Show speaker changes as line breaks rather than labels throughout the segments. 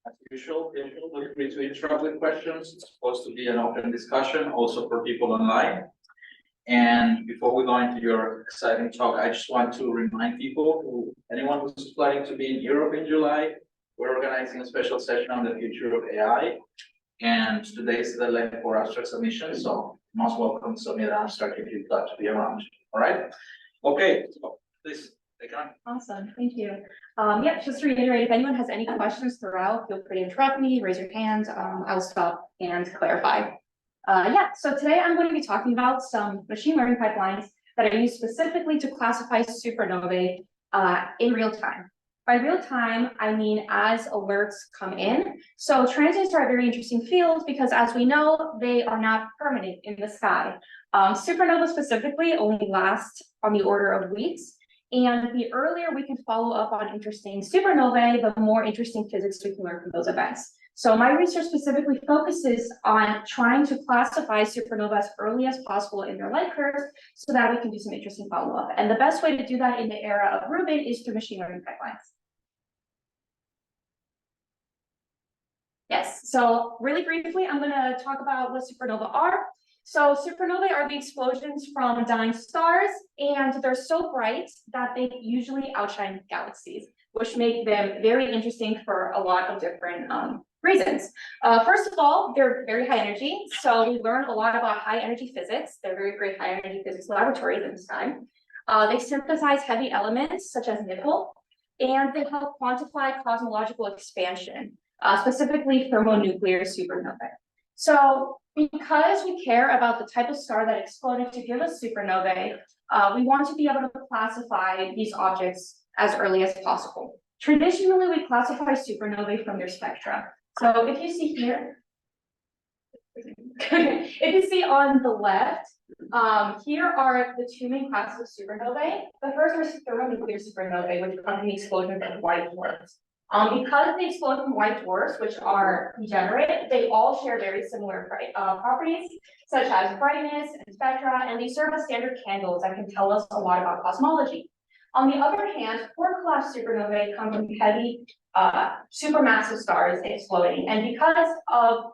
As usual, feel free to interrupt with questions. It's supposed to be an open discussion, also for people online. And before we go into your exciting talk, I just want to remind people, anyone who's planning to be in Europe in July, we're organizing a special session on the future of AI. And today is the deadline for abstract submission, so most welcome to submit an abstract if you'd like to be around. All right? Okay, so please take on.
Awesome, thank you. Yeah, just to reiterate, if anyone has any questions throughout, feel free to interrupt me, raise your hand. I'll stop and clarify. Yeah, so today I'm going to be talking about some machine learning pipelines that are used specifically to classify supernovae in real time. By real time, I mean as alerts come in. So transients are a very interesting field because, as we know, they are not permanent in the sky. Supernovas specifically only last on the order of weeks. And the earlier we can follow up on interesting supernovae, the more interesting physics we can learn from those events. So my research specifically focuses on trying to classify supernovae as early as possible in their light curves so that we can do some interesting follow-up. And the best way to do that in the era of Rubin is through machine learning pipelines. Yes, so really briefly, I'm going to talk about what supernovae are. So supernovae are the explosions from dying stars, and they're so bright that they usually outshine galaxies, which make them very interesting for a lot of different reasons. First of all, they're very high energy. So we learn a lot about high energy physics. They're very great high energy physics laboratories in this time. They synthesize heavy elements such as nickel, and they help quantify cosmological expansion, specifically thermonuclear supernovae. So because we care about the type of star that exploded to give us supernovae, we want to be able to classify these objects as early as possible. Traditionally, we classify supernovae from their spectra. So if you see here, if you see on the left, here are the two main classes of supernovae. The first is thermonuclear supernovae, which come from the explosion of white dwarfs. Because they explode from white dwarfs, which are degenerate, they all share very similar properties, such as brightness and spectra, and they serve as standard candles that can tell us a lot about cosmology. On the other hand, quark-collapsed supernovae come from heavy, supermassive stars exploding, and because of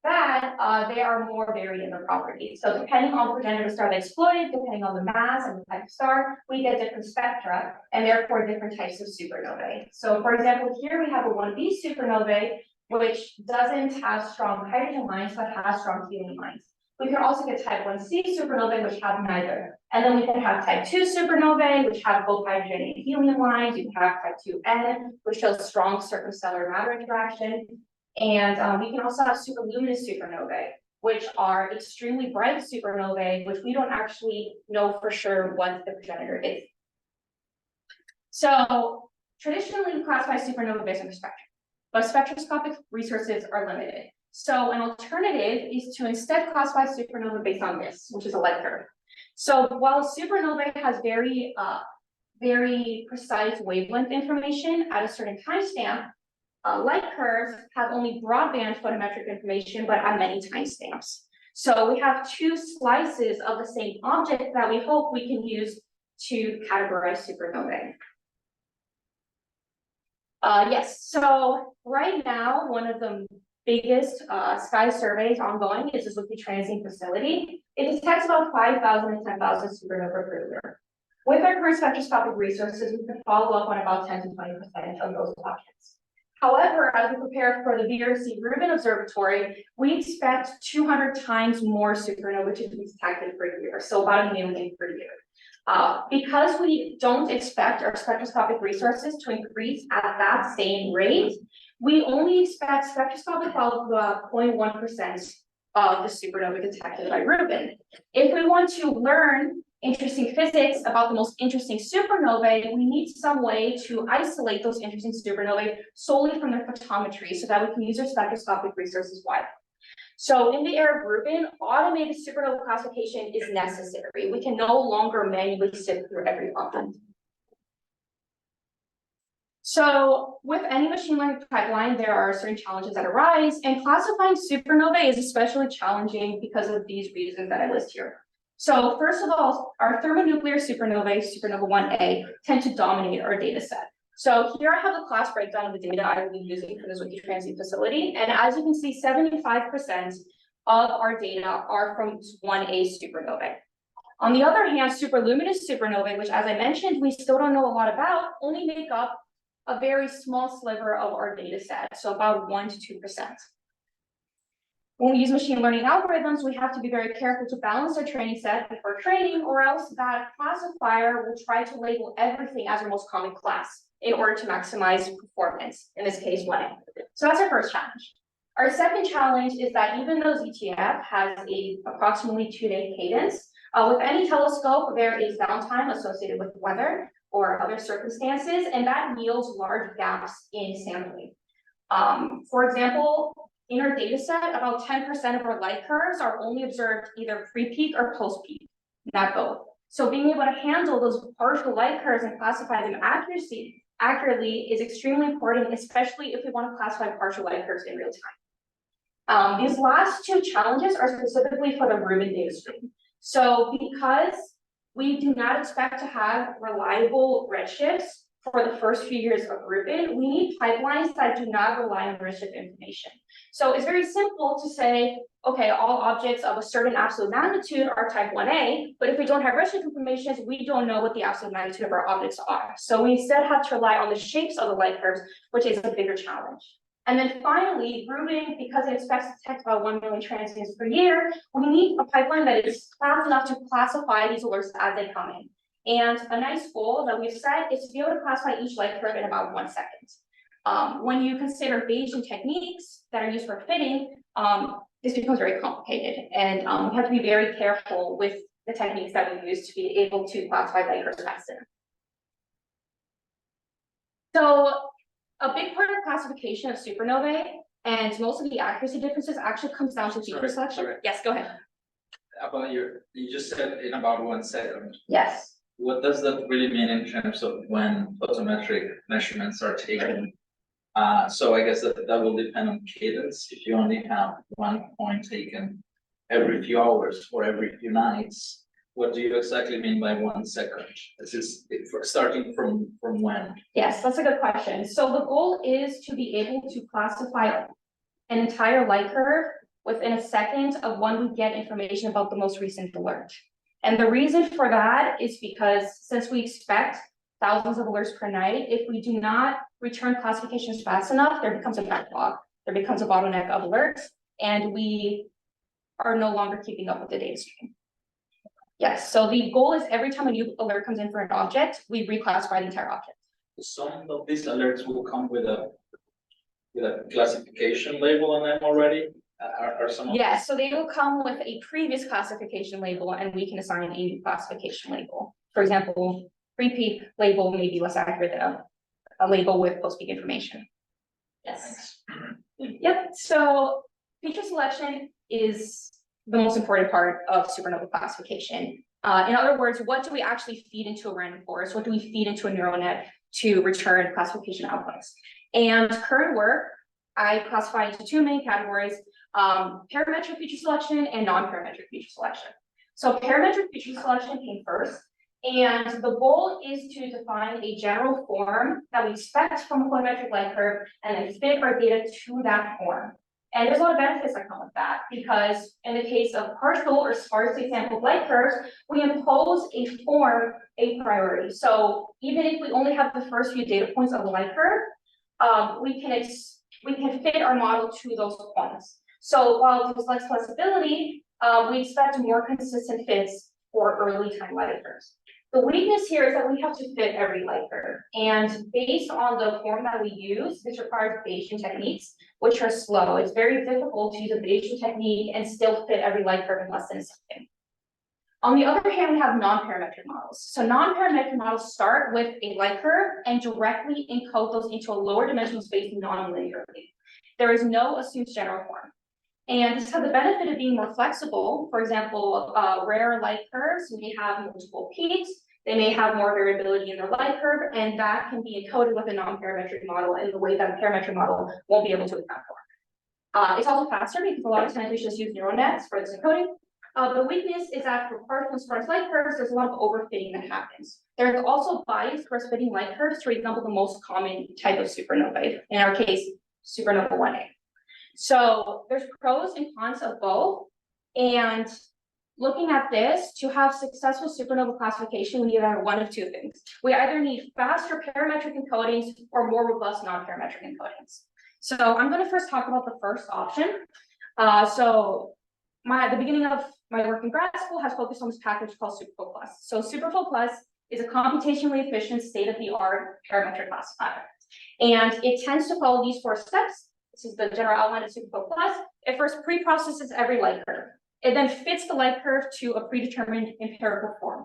that, they are more varied in their properties. So depending on the progenitor star that exploded, depending on the mass and the type of star, we get different spectra, and therefore different types of supernovae. So for example, here we have a 1b supernovae, which doesn't have strong hydrogen lines, but has strong helium lines. We can also get type 1c supernovae, which have neither. And then we can have type 2 supernovae, which have both hydrogen and helium lines. You can have type 2n, which shows strong circumstellar matter interaction. And we can also have superluminous supernovae, which are extremely bright supernovae, which we don't actually know for sure what the progenitor is. So traditionally, we classify supernovae based on their spectrum, but spectroscopic resources are limited. So an alternative is to instead classify supernovae based on this, which is a light curve. So while supernovae has very precise wavelength information at a certain timestamp, light curves have only broadband photometric information, but at many timestamps. So we have two slices of the same object that we hope we can use to categorize supernovae. Yes, so right now, one of the biggest sky surveys ongoing is the Zuki Transient Facility. It detects about 5,000 to 10,000 supernovae per year. With our current spectroscopic resources, we can follow up on about 10 to 20% of those objects. However, as we prepare for the VRC Rubin Observatory, we expect 200 times more supernovae to be detected per year, so about 1 million per year. Because we don't expect our spectroscopic resources to increase at that same rate, we only expect spectroscopic value of about 0.1% of the supernovae detected by Rubin. If we want to learn interesting physics about the most interesting supernovae, we need some way to isolate those interesting supernovae solely from their photometry so that we can use our spectroscopic resources widely. So in the era of Rubin, automated supernova classification is necessary. We can no longer manually sift through every object. So with any machine learning pipeline, there are certain challenges that arise, and classifying supernovae is especially challenging because of these reasons that I list here. So first of all, our thermonuclear supernovae, supernova 1a, tend to dominate our data set. So here I have the class breakdown of the data I will be using for this wiki transient facility. And as you can see, 75% of our data are from 1A supernovae. On the other hand, superluminous supernovae, which as I mentioned, we still don't know a lot about, only make up a very small sliver of our data set, so about 1 to 2%. When we use machine learning algorithms, we have to be very careful to balance our training set before training, or else that classifier will try to label everything as our most common class in order to maximize performance, in this case, 1A. So that's our first challenge. Our second challenge is that even though ZTF has a approximately 2-day cadence, with any telescope, there is downtime associated with weather or other circumstances, and that yields large gaps in sampling. For example, in our data set, about 10% of our light curves are only observed either pre-peak or post-peak, not both. So being able to handle those partial light curves and classify them accurately is extremely important, especially if we want to classify partial light curves in real time. These last two challenges are specifically for the Rubin data stream. So because we do not expect to have reliable redshifts for the first few years of Rubin, we need pipelines that do not rely on redshift information. So it's very simple to say, okay, all objects of a certain absolute magnitude are type 1A, but if we don't have redshift information, we don't know what the absolute magnitude of our objects are. So we instead have to rely on the shapes of the light curves, which is a bigger challenge. And then finally, Rubin, because it expects to detect about 1 million transients per year, we need a pipeline that is fast enough to classify these alerts as they come in. And a nice goal that we've set is to be able to classify each light curve in about 1 second. When you consider Bayesian techniques that are used for fitting, this becomes very complicated. And we have to be very careful with the techniques that we use to be able to classify light curves faster. So a big part of classification of supernovae and most of the accuracy differences actually comes down to feature selection.
Sorry.
Yes, go ahead.
About you just said in about 1 second.
Yes.
What does that really mean in terms of when photometric measurements are taken? So I guess that will depend on cadence. If you only have 1 point taken every few hours or every few nights, what do you exactly mean by 1 second? This is starting from when?
Yes, that's a good question. So the goal is to be able to classify an entire light curve within a second of when we get information about the most recent alert. And the reason for that is because since we expect thousands of alerts per night, if we do not return classifications fast enough, there becomes a backlog, there becomes a bottleneck of alerts, and we are no longer keeping up with the data stream. Yes, so the goal is every time a new alert comes in for an object, we reclassify the entire object.
Some of these alerts will come with a classification label on them already. Are some of
Yes, so they will come with a previous classification label, and we can assign a new classification label. For example, pre-peak label may be less accurate than a label with post-peak information. Yes. Yep. So feature selection is the most important part of supernova classification. In other words, what do we actually feed into a random forest? What do we feed into a neural net to return classification outputs? And current work, I classify into 2 main categories: parametric feature selection and non-parametric feature selection. So parametric feature selection came first, and the goal is to define a general form that we expect from a photometric light curve and then fit our data to that form. And there's a lot of benefits that come with that, because in the case of partial or sparsely sampled light curves, we impose a form a priori. So even if we only have the first few data points of the light curve, we can fit our model to those points. So while there's less flexibility, we expect more consistent fits for early time light curves. The weakness here is that we have to fit every light curve. And based on the form that we use, this requires Bayesian techniques, which are slow. It's very difficult to use a Bayesian technique and still fit every light curve in less than a second. On the other hand, we have non-parametric models. So non-parametric models start with a light curve and directly encode those into a lower dimensional space non-linearly. There is no assumed general form. And this has the benefit of being more flexible. For example, rare light curves may have multiple peaks. They may have more variability in their light curve, and that can be encoded with a non-parametric model in the way that a parametric model won't be able to account for. It's also faster because a lot of times we just use neural nets for this encoding. The weakness is that for partial and sparse light curves, there's a lot of overfitting that happens. There's also bias towards fitting light curves to resemble the most common type of supernovae, in our case, supernova 1A. So there's pros and cons of both. And looking at this, to have successful supernova classification, we need either one of two things. We either need faster parametric encodings or more robust non-parametric encodings. So I'm going to first talk about the first option. The beginning of my work in grad school has focused on this package called Superphot Plus. So Superphot Plus is a computationally efficient state-of-the-art parametric classifier. And it tends to follow these 4 steps. This is the general outline of Superphot Plus. It first pre-processes every light curve. It then fits the light curve to a predetermined empirical form.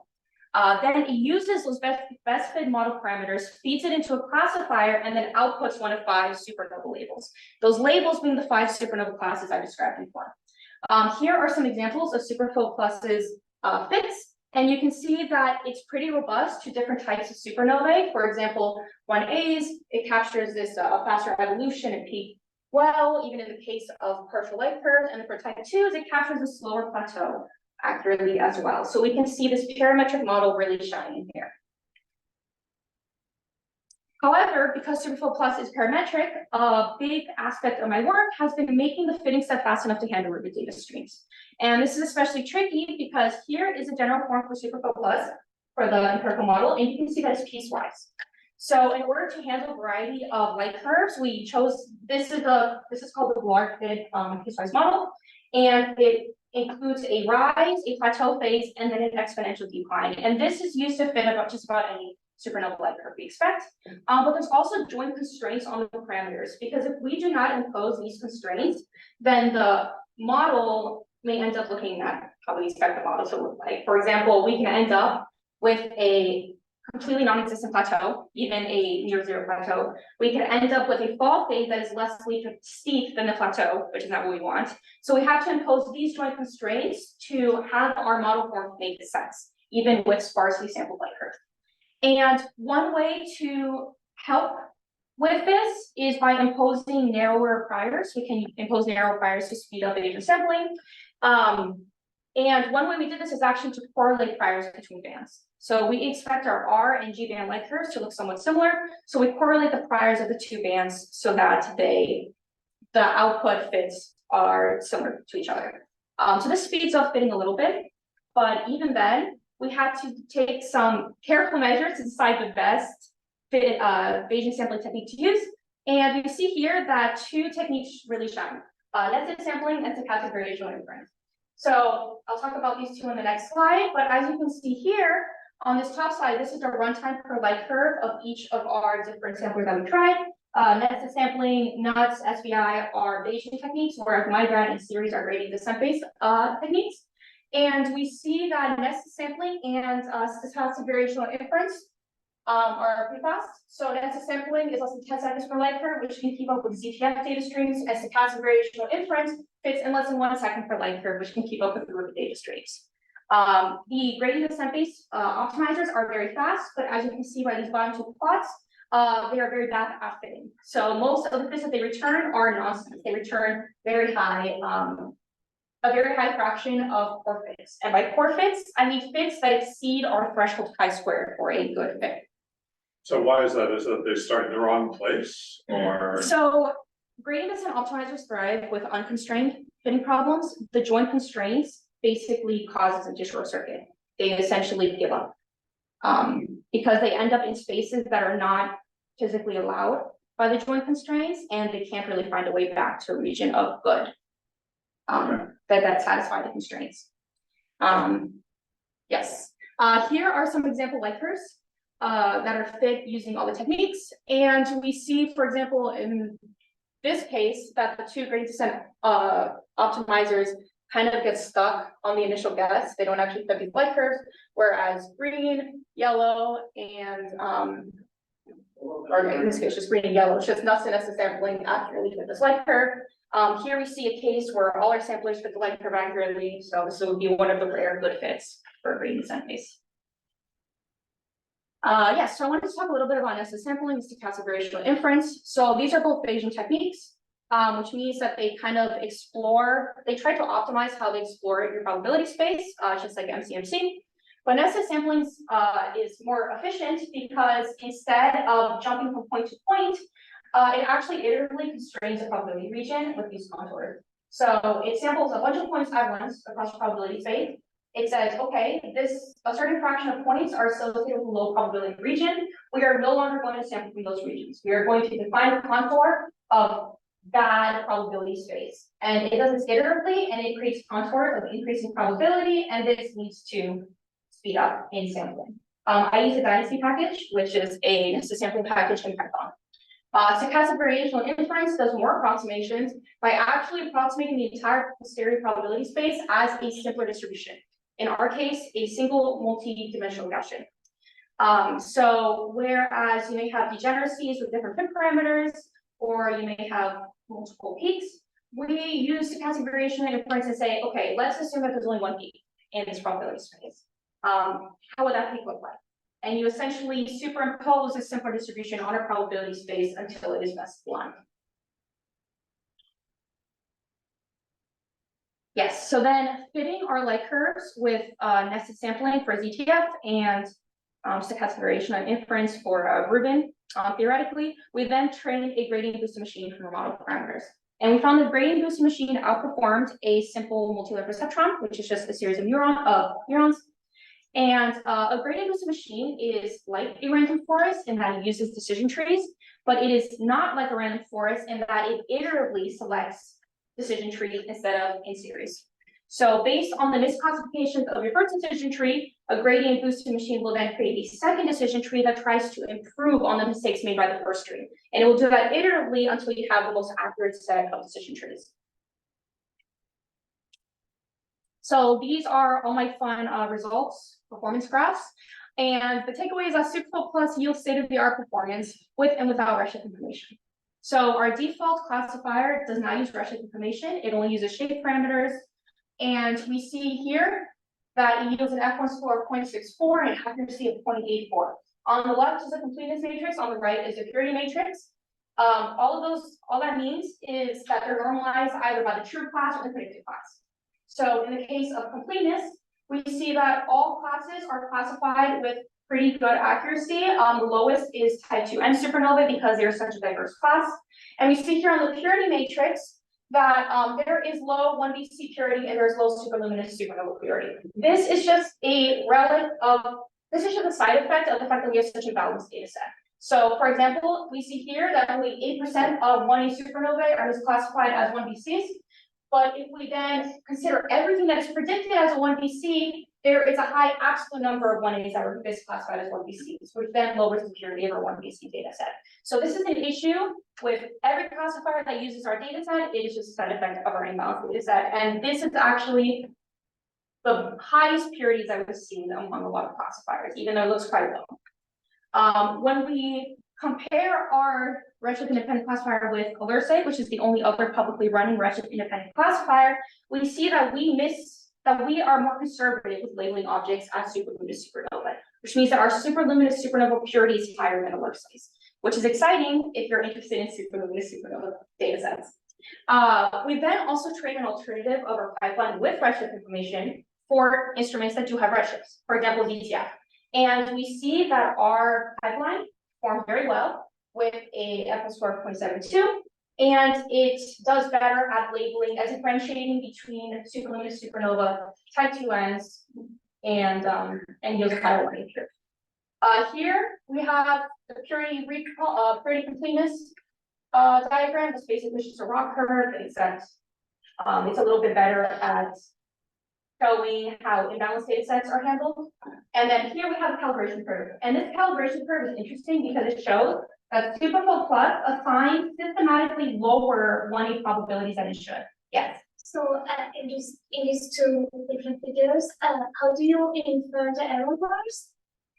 Then it uses those best fit model parameters, feeds it into a classifier, and then outputs one of 5 supernova labels. Those labels being the 5 supernova classes I described before. Here are some examples of Superphot Plus's fits, and you can see that it's pretty robust to different types of supernovae. For example, 1A's, it captures this faster evolution and peak well, even in the case of partial light curves, and for type 2s, it captures a slower plateau accurately as well. So we can see this parametric model really shining here. However, because Superphot Plus is parametric, a big aspect of my work has been making the fitting set fast enough to handle Rubin data streams. And this is especially tricky because here is a general form for Superphot Plus for the empirical model, and you can see that it's piecewise. So in order to handle a variety of light curves, we chose, this is called the large fit piecewise model, and it includes a rise, a plateau phase, and then an exponential decline. And this is used to fit about just about any supernova light curve we expect. But there's also joint constraints on the parameters, because if we do not impose these constraints, then the model may end up looking at how we expect the model to look like. For example, we can end up with a completely non-existent plateau, even a near zero plateau. We can end up with a fall phase that is less steep than the plateau, which is not what we want. So we have to impose these joint constraints to have our model form make sense, even with sparsely sampled light curves. And one way to help with this is by imposing narrower priors. We can impose narrow priors to speed up Bayesian sampling. And one way we did this is actually to correlate priors between bands. So we expect our R and G band light curves to look somewhat similar. So we correlate the priors of the 2 bands so that the output fits are similar to each other. So this speeds up fitting a little bit, but even then, we had to take some careful measures to decide the best fit Bayesian sampling technique to use. And we see here that 2 techniques really shine, nested sampling and stochastic variational inference. So I'll talk about these 2 in the next slide, but as you can see here, on this top slide, this is the runtime per light curve of each of our different samplers that we tried. Nested sampling, NUTS, SVI are Bayesian techniques, whereas multiband and series are gradient descent-based techniques. And we see that nested sampling and stochastic variational inference are pretty fast. So nested sampling is less than 10 seconds per light curve, which can keep up with ZTF data streams, and stochastic variational inference fits in less than 1 second per light curve, which can keep up with the Rubin data streams. The gradient descent-based optimizers are very fast, but as you can see by these bottom 2 plots, they are very bad at fitting. So most of the fits that they return are nonsense. They return very high, a very high fraction of poor fits. And by poor fits, I mean fits that exceed our threshold chi-squared for a good fit.
So why is that? Is that they start in the wrong place, or?
So gradient descent optimizers thrive with unconstrained fitting problems. The joint constraints basically causes a short circuit. They essentially give up because they end up in spaces that are not physically allowed by the joint constraints, and they can't really find a way back to a region of good that satisfy the constraints. Yes. Here are some example light curves that are fit using all the techniques, and we see, for example, in this case, that the 2 gradient descent optimizers kind of get stuck on the initial guess. They don't actually fit these light curves, whereas green, yellow, and or in this case, just green and yellow, just nested sampling accurately fit this light curve. Here we see a case where all our samplers fit the light curve accurately, so this would be one of the rare good fits for a gradient descent case. Yes, so I wanted to talk a little bit about nested sampling and stochastic variational inference. So these are both Bayesian techniques. which means that they kind of they try to optimize how they explore your probability space, just like MCMC. But nested sampling is more efficient because instead of jumping from point to point, it actually iteratively constrains the probability region with these contours. So it samples a bunch of points at once across the probability space. It says, okay, a certain fraction of points are associated with a low probability region. We are no longer going to sample from those regions. We are going to define a contour of that probability space. And it does this iteratively, and it creates contours of increasing probability, and this leads to speed up in sampling. I use a dynasty package, which is a nested sampling package in Python. Stochastic variational inference does more approximations by actually approximating the entire posterior probability space as a simpler distribution. In our case, a single multi-dimensional Gaussian. So whereas you may have degeneracies with different fit parameters, or you may have multiple peaks, we use stochastic variation inference and say, okay, let's assume that there's only one peak in this probability space. How would that peak look like? And you essentially superimpose a simpler distribution on a probability space until it is best aligned. Yes, so then fitting our light curves with nested sampling for ZTF and stochastic variation and inference for Rubin, theoretically, we then trained a gradient boosted machine from our model parameters. And we found the gradient boosted machine outperformed a simple multi-layer perceptron, which is just a series of neurons. And a gradient boosted machine is like a random forest in that it uses decision trees, but it is not like a random forest in that it iteratively selects decision trees instead of in series. So based on the misclassifications of your first decision tree, a gradient boosted machine will then create a second decision tree that tries to improve on the mistakes made by the first tree. And it will do that iteratively until you have the most accurate set of decision trees. So these are all my fun results, performance graphs. And the takeaway is that Superphot Plus yields state-of-the-art performance with and without redshift information. So our default classifier does not use redshift information. It only uses shape parameters. And we see here that it yields an F1 score of 0.64 and accuracy of 0.84. On the left is a completeness matrix. On the right is a purity matrix. All that means is that they're normalized either by the true class or the predicted class. So in the case of completeness, we see that all classes are classified with pretty good accuracy. The lowest is type 2N supernovae because they're such a diverse class. And we see here on the purity matrix that there is low 1BC purity and there's low superluminous supernova purity. This is just a side effect of the fact that we have such a balanced data set. So for example, we see here that only 8% of 1A supernovae are misclassified as 1BCs. But if we then consider everything that is predicted as a 1BC, there is a high absolute number of 1As that are misclassified as 1BCs, which then lowers the purity of our 1BC data set. So this is an issue with every classifier that uses our data set. It is just a side effect of our imbalanced data set. And this is actually the highest purities I've seen among a lot of classifiers, even though it looks quite low. When we compare our redshift independent classifier with Alerce, which is the only other publicly running redshift independent classifier, we see that we are more conservative with labeling objects as superluminous supernova, which means that our superluminous supernova purity is higher than Alerce's, which is exciting if you're interested in superluminous supernova data sets. We then also train an alternative of our pipeline with redshift information for instruments that do have redshifts, for example, ZTF. And we see that our pipeline performs very well with a F1 score of 0.72, and it does better at labeling as differentiating between superluminous supernova, type 2Ns, and yields a higher one here. Here we have the purity completeness diagram. It's basically just a raw curve, except it's a little bit better at showing how imbalanced data sets are handled. And then here we have the calibration curve. And this calibration curve is interesting because it shows that Superphot Plus assigns systematically lower 1A probabilities than it should. Yes.
So in these two different figures, how do you infer the error bars?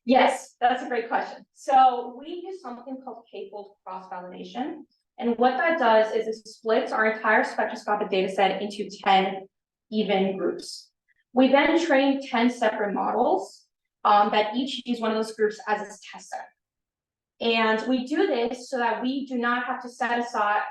Yes, that's a great question. So we use something called k-fold cross-validation. And what that does is it splits our entire spectroscopic data set into 10 even groups. We then train 10 separate models that each use one of those groups as its test set. And we do this so that we do not have to set aside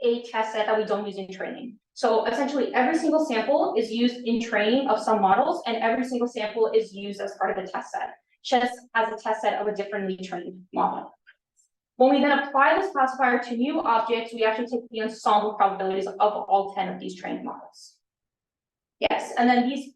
a test set that we don't use in training. So essentially, every single sample is used in training of some models, and every single sample is used as part of the test set, just as a test set of a differently trained model. When we then apply this classifier to new objects, we actually take the ensemble probabilities of all 10 of these trained models. Yes, and then these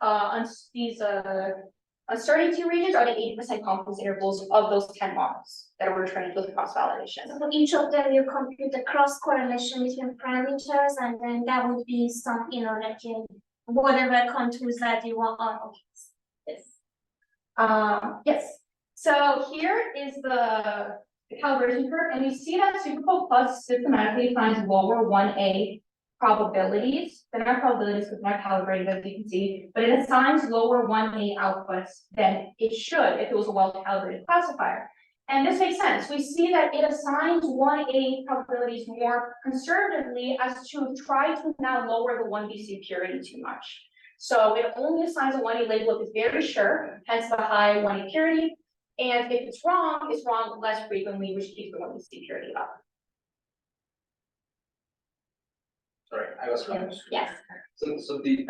uncertainty regions are the 80% confidence intervals of those 10 models that were trained with cross-validation.
So for each of them, you compute the cross correlation between parameters, and then that would be some, like whatever contours that you want on.
Yes. Yes. So here is the calibration curve, and we see that Superphot Plus systematically finds lower 1A probabilities. They're not probabilities because they're not calibrated, as you can see, but it assigns lower 1A outputs than it should if it was a well-calibrated classifier. And this makes sense. We see that it assigns 1A probabilities more conservatively as to try to now lower the 1BC purity too much. So it only assigns a 1A label if it's very sure, hence the high 1A purity. And if it's wrong less frequently, which keeps the 1BC purity up.
Sorry, I was wrong.
Yes.
So the,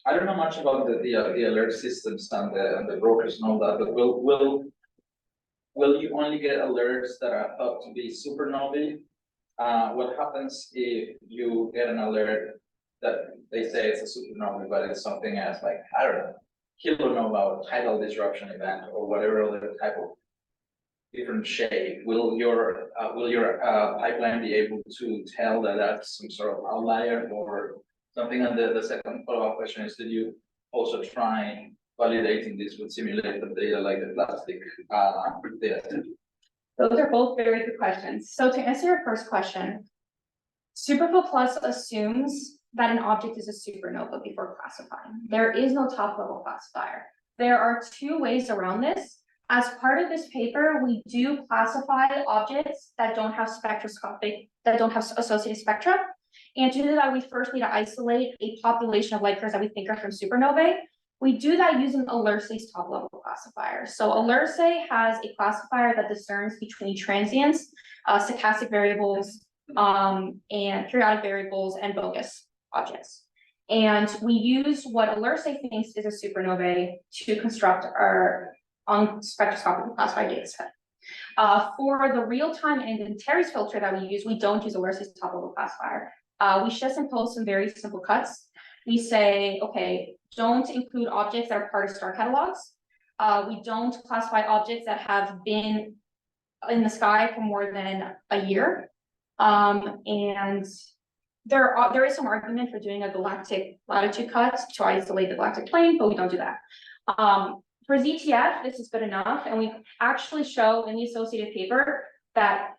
I don't know much about the alert systems and the brokers and all that, but will you only get alerts that are thought to be supernovae? What happens if you get an alert that they say it's a supernova, but it's something else, like, I don't know, kilonova or tidal disruption event or whatever other type of different shape? Will your pipeline be able to tell that that's some sort of outlier or something? And the second follow-up question is, did you also try validating this with simulated data like the plastic data?
Those are both very good questions. So to answer your first question, Superphot Plus assumes that an object is a supernova before classifying. There is no top-level classifier. There are two ways around this. As part of this paper, we do classify objects that don't have associated spectra. And to do that, we first need to isolate a population of light curves that we think are from supernovae. We do that using Alerce's top-level classifier. So Alerce has a classifier that discerns between transients, stochastic variables, and periodic variables and bogus objects. And we use what Alerce thinks is a supernovae to construct our spectroscopic classified data set. For the real-time and Terry's filter that we use, we don't use Alerce's top-level classifier. We just impose some very simple cuts. We say, okay, don't include objects that are part of star catalogs. We don't classify objects that have been in the sky for more than a year. And there is some argument for doing a galactic latitude cut to isolate the galactic plane, but we don't do that. For ZTF, this is good enough, and we actually show in the associated paper that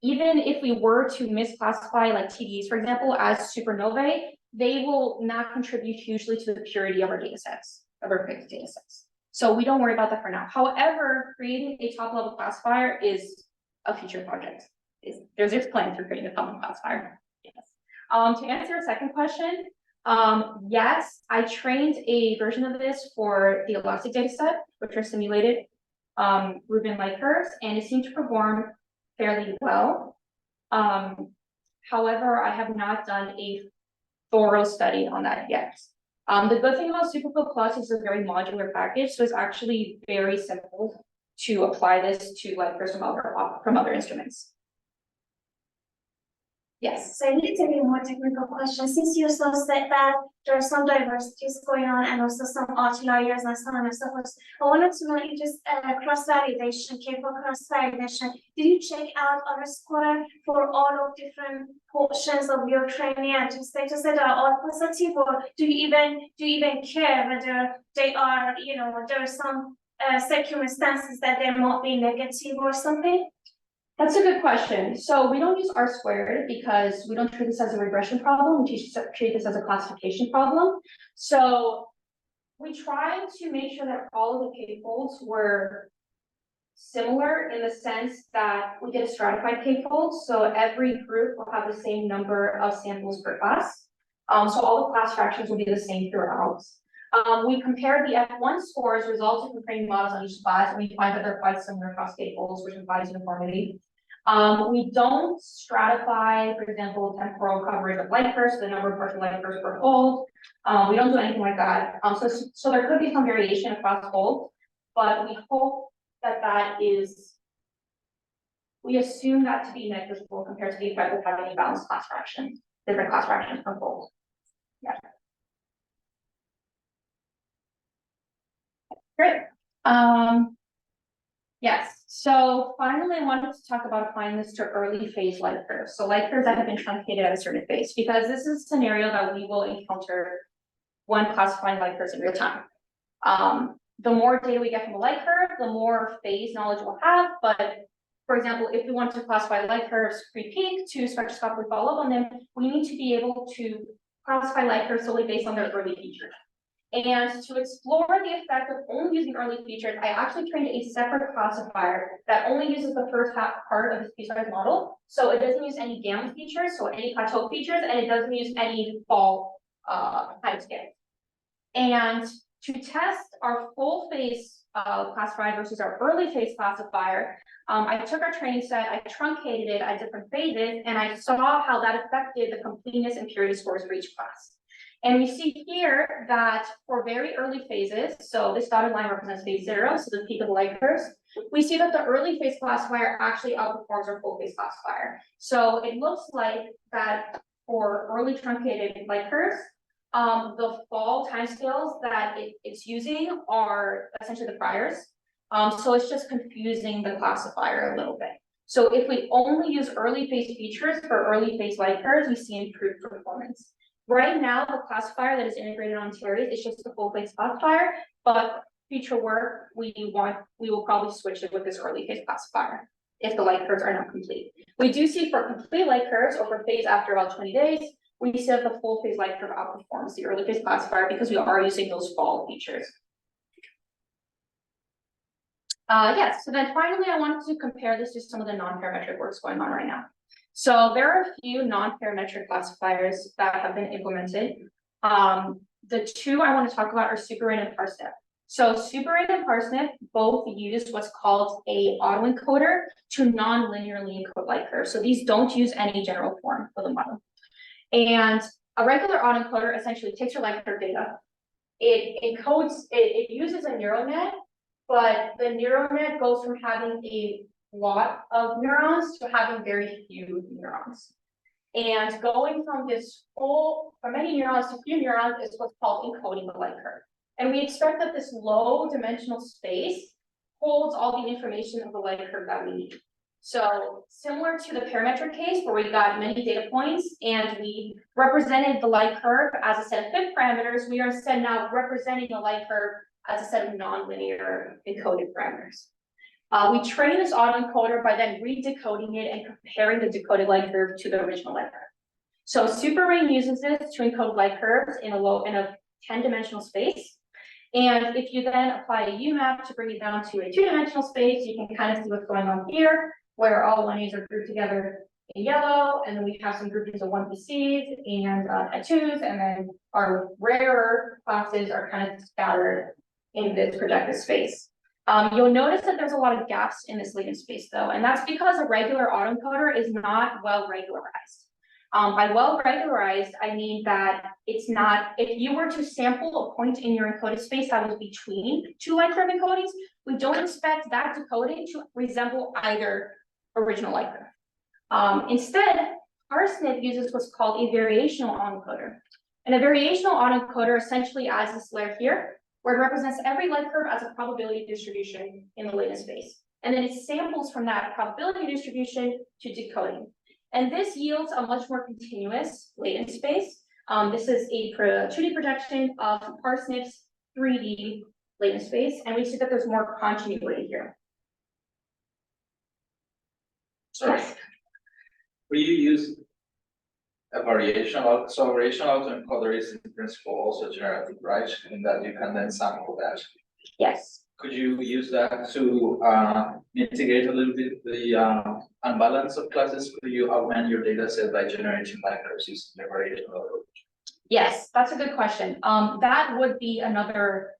even if we were to misclassify like TDs, for example, as supernovae, they will not contribute hugely to the purity of our data sets, of our predicted data sets. So we don't worry about that for now. However, creating a top-level classifier is a future project. There's plans for creating a top-level classifier. Yes. To answer your second question, yes, I trained a version of this for the elastic data set, which are simulated Rubin light curves, and it seemed to perform fairly well. However, I have not done a thorough study on that yet. The good thing about Superphot Plus is a very modular package, so it's actually very simple to apply this to light curves from other instruments. Yes.
So I need to be more technical question. Since you also said that there are some diversities going on and also some outliers and so on and so forth, I wanted to know if just cross-validation, careful cross-validation, did you check out our score for all of different portions of your training and just data set are all positive, or do you even care whether they are, there are some circumstances that they might be negative or something?
That's a good question. So we don't use R squared because we don't treat this as a regression problem. We treat this as a classification problem. So we tried to make sure that all of the k-folds were similar in the sense that we did a stratified k-fold. So every group will have the same number of samples per class. So all the class fractions will be the same throughout. We compared the F1 scores resulting from training models on each class, and we find that they're quite similar across k-folds, which implies uniformity. We don't stratify, for example, temporal coverage of light curves, the number of partial light curves per fold. We don't do anything like that. So there could be some variation across folds, but we hope that that is, we assume that to be negligible compared to the effect of having a balanced class fraction, different class fractions per fold. Yeah. Great. Yes, so finally I wanted to talk about applying this to early phase light curves. So light curves that have been truncated at a certain phase, because this is a scenario that we will encounter when classifying light curves in real time. The more data we get from the light curve, the more phase knowledge we'll have. But for example, if we want to classify light curves pre-peak to spectroscopically follow up on them, we need to be able to classify light curves solely based on their early features. And to explore the effect of only using early features, I actually trained a separate classifier that only uses the first part of this piecewise model. So it doesn't use any gamma features, so any plateau features, and it doesn't use any fall timescale. And to test our full phase classifier versus our early phase classifier, I took our training set, I truncated it at different phases, and I saw how that affected the completeness and purity scores for each class. And we see here that for very early phases, so this dotted line represents phase 0, so the peak of the light curves, we see that the early phase classifier actually outperforms our full phase classifier. So it looks like that for early truncated light curves, the fall timescales that it's using are essentially the priors. So it's just confusing the classifier a little bit. So if we only use early phase features for early phase light curves, we see improved performance. Right now, the classifier that is integrated on Terry's is just the full phase classifier, but future work, we will probably switch it with this early phase classifier if the light curves are not complete. We do see for complete light curves or for phase after about 20 days, we see that the full phase light curve outperforms the early phase classifier because we are using those fall features. Yes, so then finally, I wanted to compare this to some of the non-parametric works going on right now. So there are a few non-parametric classifiers that have been implemented. The two I want to talk about are Superin and Parsnip. So Superin and Parsnip both use what's called a autoencoder to non-linearly encode light curves. So these don't use any general form for the model. And a regular autoencoder essentially takes your light curve data. It encodes, it uses a neural net, but the neural net goes from having a lot of neurons to having very few neurons. And going from many neurons to few neurons is what's called encoding the light curve. And we expect that this low dimensional space holds all the information of the light curve that we need. So similar to the parametric case where we got many data points and we represented the light curve as a set of fifth parameters, we are instead now representing the light curve as a set of nonlinear encoded parameters. We train this autoencoder by then redecoding it and comparing the decoded light curve to the original light curve. So Superin uses this to encode light curves in a 10-dimensional space. And if you then apply a UMAP to bring it down to a 2-dimensional space, you can kind of see what's going on here, where all 1As are grouped together in yellow, and then we have some groupings of 1PCs and N2s, and then our rarer classes are kind of scattered in this projected space. You'll notice that there's a lot of gaps in this latent space though, and that's because a regular autoencoder is not well regularized. By well regularized, I mean that it's not, if you were to sample a point in your encoded space that was between two light curve encodings, we don't expect that decoding to resemble either original light curve. Instead, Parsnip uses what's called a variational autoencoder. And a variational autoencoder essentially adds this layer here, where it represents every light curve as a probability distribution in the latent space. And then it samples from that probability distribution to decoding. And this yields a much more continuous latent space. This is a 2D projection of Parsnip's 3D latent space, and we see that there's more continuity here.
Sorry.
Yes.
Will you use a variational? So variational autoencoder is in principle also generative, right? In that you can then sample that.
Yes.
Could you use that to mitigate a little bit the unbalance of classes? Could you augment your data set by generating light curves using the variational approach?
Yes, that's a good question. That would be another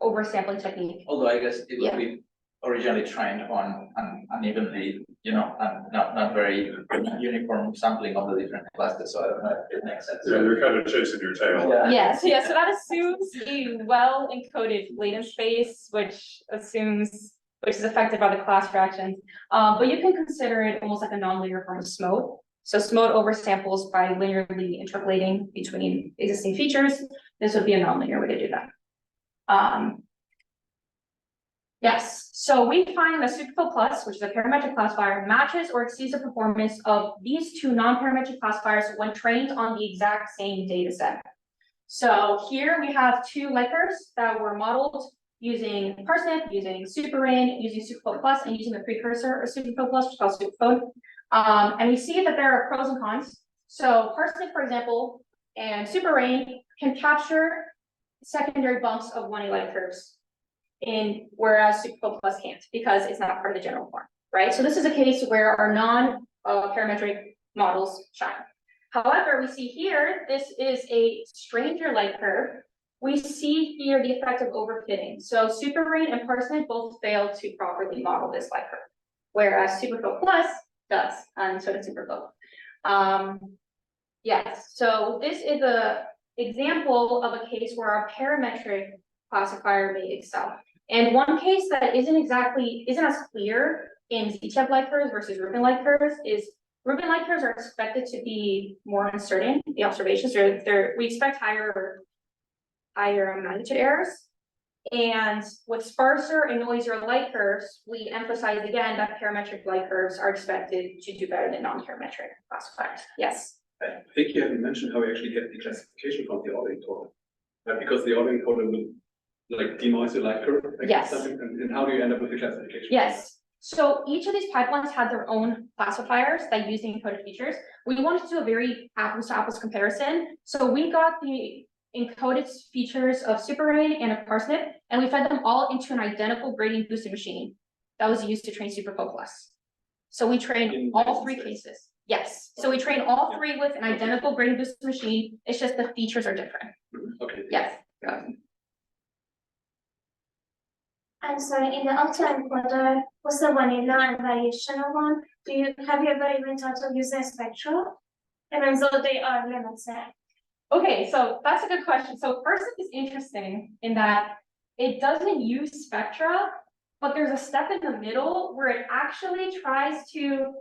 oversampling technique.
Although I guess it would be originally trained on unevenly, not very uniform sampling of the different classes, so I don't know if it makes sense.
Yeah, you're kind of chasing your tail.
Yeah.
Yes, yeah, so that assumes a well encoded latent space, which is affected by the class fractions. But you can consider it almost like a nonlinear form of SMODE. So SMODE oversamples by linearly interpolating between existing features. This would be a nonlinear way to do that. Yes, so we find that Superphot Plus, which is a parametric classifier, matches or exceeds the performance of these two non-parametric classifiers when trained on the exact same data set. So here we have two light curves that were modeled using Parsnip, using SuperRain, using Superphot Plus, and using the precursor of Superphot Plus, which is called Superphot. And we see that there are pros and cons. So Parsnip, for example, and SuperRain can capture secondary bumps of 1A light curves, whereas Superphot Plus can't, because it's not part of the general form, right? So this is a case where our non-parametric models shine. However, we see here, this is a stranger light curve. We see here the effect of overfitting. So SuperRain and Parsnip both fail to properly model this light curve, whereas Superphot Plus does, and so does Superphot. Yes, so this is an example of a case where our parametric classifier may excel. And one case that isn't as clear in ZTF light curves versus Rubin light curves is Rubin light curves are expected to be more uncertain. The observations we expect higher magnitude errors. And with sparser and noisier light curves, we emphasize again that parametric light curves are expected to do better than non-parametric classifiers. Yes.
I think you haven't mentioned how we actually get the classification from the autoencoder. Because the autoencoder will like denoise the light curve.
Yes.
And how do you end up with the classification?
Yes. So each of these pipelines had their own classifiers that use the encoded features. We wanted to do a very apples to apples comparison. So we got the encoded features of SuperRain and of Parsnip, and we fed them all into an identical gradient boosted machine that was used to train Superphot Plus. So we trained all three cases. Yes. So we trained all three with an identical gradient boosted machine. It's just the features are different.
Okay.
Yes.
And so in the autoencoder, what's the vanilla and variational one? Have you ever even thought of using spectral? Even though they are limited.
Okay, so that's a good question. So Parsnip is interesting in that it doesn't use spectra, but there's a step in the middle where it actually tries to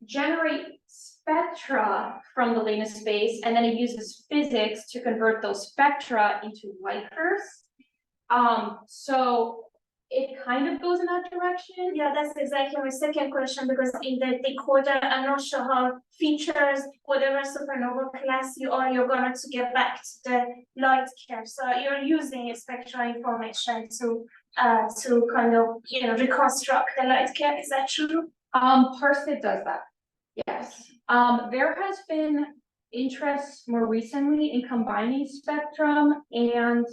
generate spectra from the latent space, and then it uses physics to convert those spectra into light curves. So it kind of goes in that direction.
Yeah, that's exactly my second question, because in the decoder, I'm not sure how features, whatever supernova class you are, you're going to get back to the light curve. So you're using spectral information to kind of, reconstruct the light curve. Is that true?
Parsnip does that. Yes. There has been interest more recently in combining spectrum and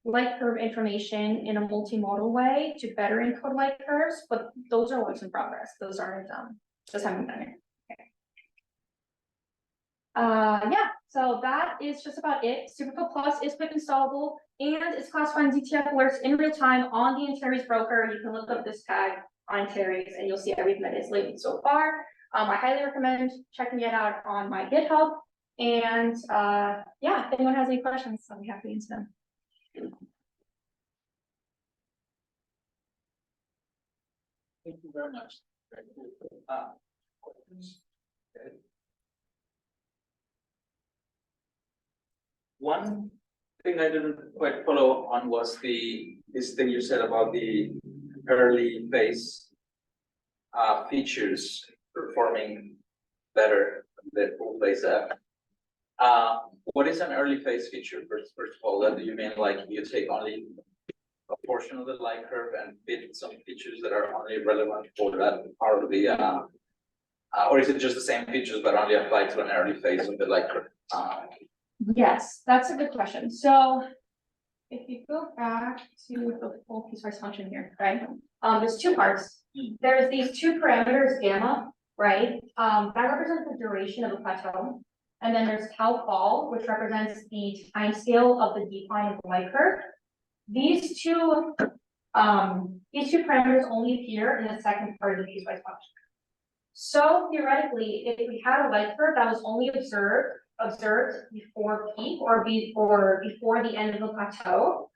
light curve information in a multimodal way to better encode light curves, but those are works in progress. Those aren't just haven't done it. Okay. Yeah, so that is just about it. Superphot Plus is pip installable and it's classifying ZTF alerts in real time on the Antares broker. You can look up this tag on Antares and you'll see everything that is linked so far. I highly recommend checking it out on my GitHub. And yeah, if anyone has any questions, I'll be happy to answer them.
Thank you very much. One thing I didn't quite follow on was this thing you said about the early phase features performing better than full phase F. What is an early phase feature? First of all, do you mean like you take only a portion of the light curve and fit some features that are only relevant for that part of the, or is it just the same features but only applied to an early phase of the light curve?
Yes, that's a good question. So if you go back to the full piecewise function here, right? There's two parts. There's these two parameters, gamma, right? That represents the duration of the plateau. And then there's tau fall, which represents the time scale of the decline of the light curve. These two These two parameters only appear in the second part of the piecewise function. So theoretically, if we had a light curve that was only observed before peak or before the end of the plateau,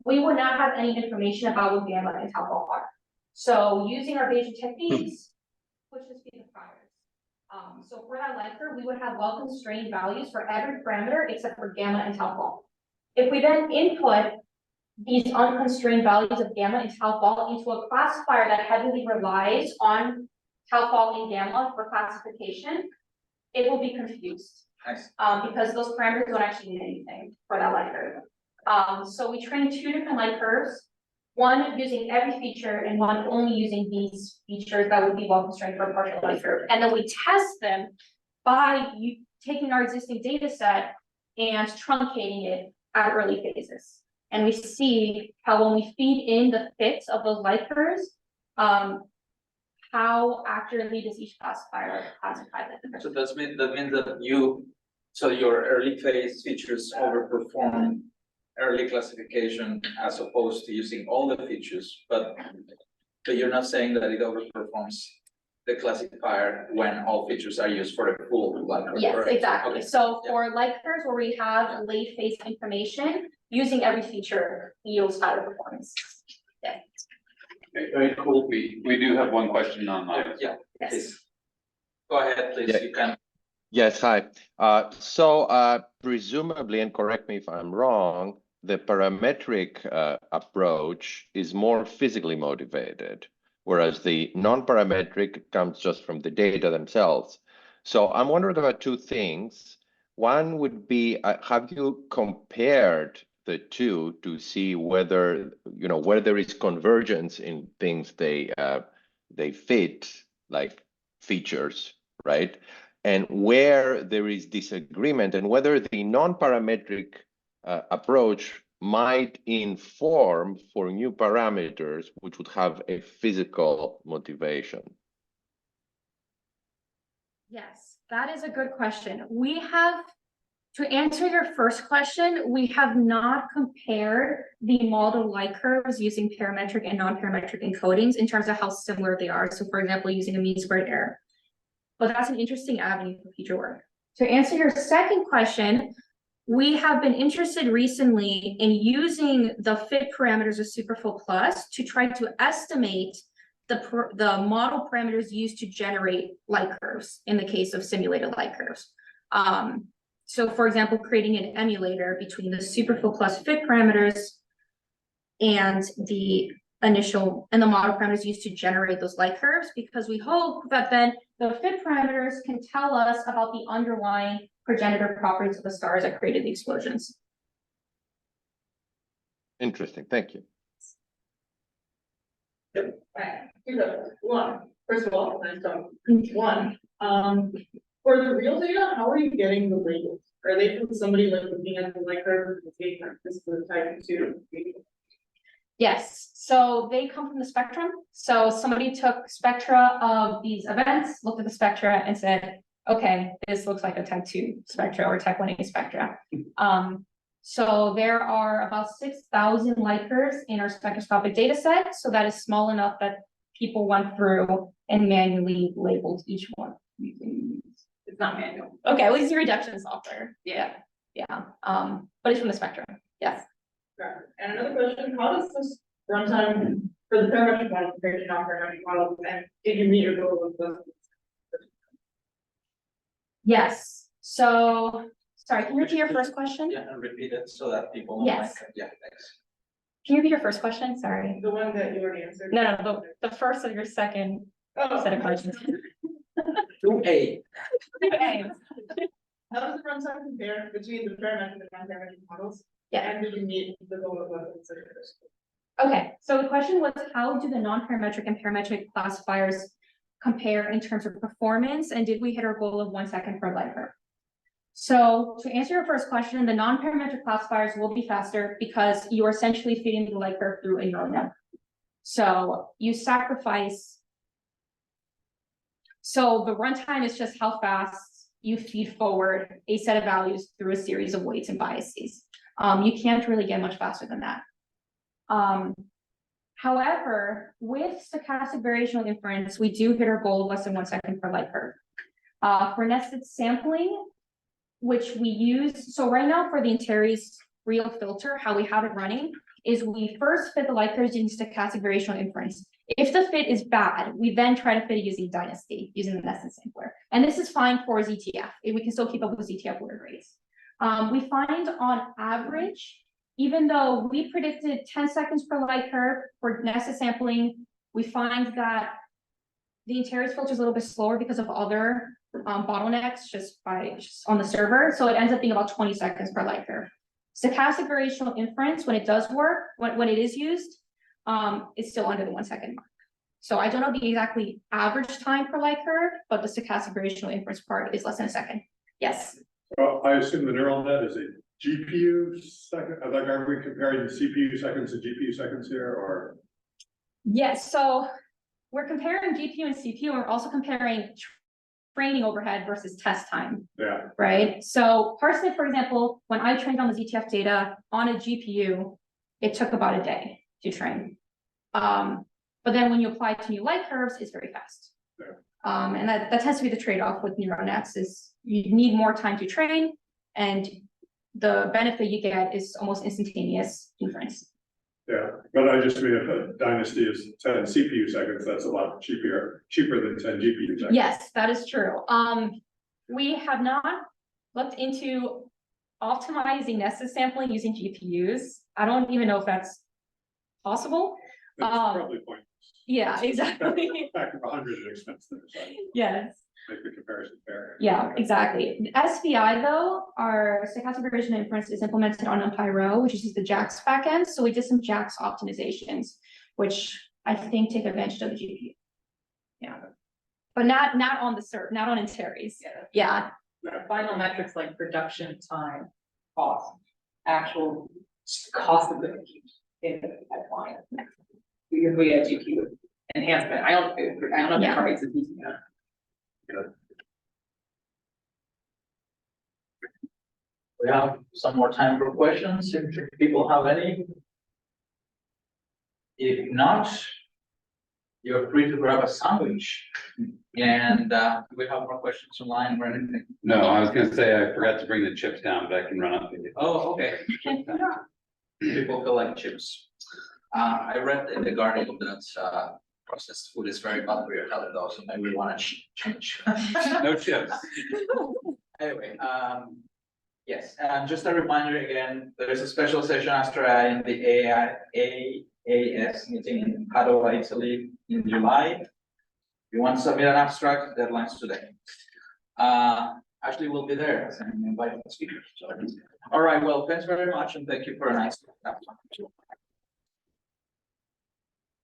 we would not have any information about what gamma and tau are. So using our Bayesian techniques, which is the fires. So for that light curve, we would have well-constrained values for every parameter except for gamma and tau. If we then input these unconstrained values of gamma and tau into a classifier that heavily relies on tau and gamma for classification, it will be confused.
Nice.
Because those parameters don't actually mean anything for that light curve. So we trained two different light curves, one using every feature and one only using these features that would be well constrained for a partial light curve. And then we test them by taking our existing data set and truncating it at early phases. And we see how when we feed in the fits of those light curves, how accurately does each classifier classify them.
So that means that so your early phase features overperform early classification as opposed to using all the features, but you're not saying that it overperforms the classifier when all features are used for a full light curve.
Yes,
correct?
exactly.
Okay.
So for light curves where we have late phase information, using every feature yields higher performance. Yeah.
Okay, very cool. We do have one question online.
Yeah,
Yes.
please. Go ahead, please.
Yeah.
You can.
Yes, hi. So presumably, and correct me if I'm wrong, the parametric approach is more physically motivated, whereas the non-parametric comes just from the data themselves. So I'm wondering about two things. One would be, have you compared the two to see whether, where there is convergence in things they fit, like features, right? And where there is disagreement, and whether the non-parametric approach might inform for new parameters which would have a physical motivation?
Yes, that is a good question. To answer your first question, we have not compared the model light curves using parametric and non-parametric encodings in terms of how similar they are. So for example, using a mean squared error. But that's an interesting avenue for future work. To answer your second question, we have been interested recently in using the fit parameters of Superphot Plus to try to estimate the model parameters used to generate light curves in the case of simulated light curves. So for example, creating an emulator between the Superphot Plus fit parameters and the model parameters used to generate those light curves, because we hope that then the fit parameters can tell us about the underlying progenitor properties of the stars that created the explosions.
Interesting, thank you.
Right, one. First of all, nice talk. One, for the real data, how are you getting the labels? Are they from somebody like looking at the light curve and saying that this is the type of two?
Yes, so they come from the spectrum. So somebody took spectra of these events, looked at the spectra and said, okay, this looks like a type 2 spectra or type 1a spectra. So there are about 6,000 light curves in our spectroscopic data set. So that is small enough that people went through and manually labeled each one.
It's not manual.
Okay, at least the reduction software. Yeah. But it's from the spectrum. Yes.
Right. And another question, how does this runtime for the parametric model compare to non-parametric models, and did you meet your goal with the?
Yes. So, sorry, can you repeat your first question?
Yeah, and repeat it so that people.
Yes.
Yeah, thanks.
Can you repeat your first question? Sorry.
The one that you already answered.
No, the first of your second set of questions.
2A.
Okay.
How does the runtime compare between the parametric and non-parametric models?
Yeah.
And did you meet the goal of what considers?
Okay, so the question was, how do the non-parametric and parametric classifiers compare in terms of performance, and did we hit our goal of 1 second per light curve? So to answer your first question, the non-parametric classifiers will be faster because you are essentially feeding the light curve through a neural net. So you sacrifice. So the runtime is just how fast you feed forward a set of values through a series of weights and biases. You can't really get much faster than that. However, with stochastic variational inference, we do hit our goal of less than 1 second per light curve. For nested sampling, which we use, so right now for the Antares real filter, how we have it running is we first fit the light curves using stochastic variational inference. If the fit is bad, we then try to fit it using dynasty, using the nested sampler. And this is fine for ZTF. We can still keep up with ZTF order rates. We find on average, even though we predicted 10 seconds per light curve for nested sampling, we find that the Antares filter is a little bit slower because of other bottlenecks just on the server. So it ends up being about 20 seconds per light curve. Stochastic variational inference, when it does work, when it is used, it's still under the 1 second mark. So I don't know the exactly average time per light curve, but the stochastic variational inference part is less than a second. Yes.
Well, I assume the neural net is a GPU second, like, are we comparing CPU seconds to GPU seconds here, or?
Yes, so we're comparing GPU and CPU, and we're also comparing training overhead versus test time.
Yeah.
Right. So Parsnip, for example, when I trained on the ZTF data on a GPU, it took about a day to train. But then when you apply it to new light curves, it's very fast.
Yeah.
And that tends to be the trade-off with neural nets is you need more time to train, and the benefit you get is almost instantaneous inference.
Yeah, but I just mean if a dynasty is 10 CPU seconds, that's a lot cheaper than 10 GPU seconds.
Yes, that is true. We have not looked into optimizing nested sampling using GPUs. I don't even know if that's possible.
That's probably pointless.
Yeah, exactly.
Factor 100 in expense there, so
Yes.
make the comparison fair.
Yeah, exactly. SVI though, our stochastic variational inference is implemented on nonparametric, which is the JAX backend. So we did some JAX optimizations, which I think take advantage of the GPU. Yeah, but not on the server, not on Antares. Yeah.
Final metrics like production time, cost, actual cost of the compute in the pipeline. Because we have GPU enhancement. I don't know if
Yeah.
Antares is using that.
We have some more time for questions, if people have any. If not, you're free to grab a sandwich. And we have more questions online or anything.
No, I was gonna say, I forgot to bring the chips down, but I can run up and get.
Oh, okay. People feel like chips. I read in the Guardian that processed food is very bad for your health though, so maybe we want to change.
No chips.
Anyway, yes, and just a reminder again, there is a special session AstroAI in the AAS meeting in Padua, Italy in July. If you want to submit an abstract, deadline's today. Ashley will be there as an invited speaker. So, all right, well, thanks very much and thank you for a nice.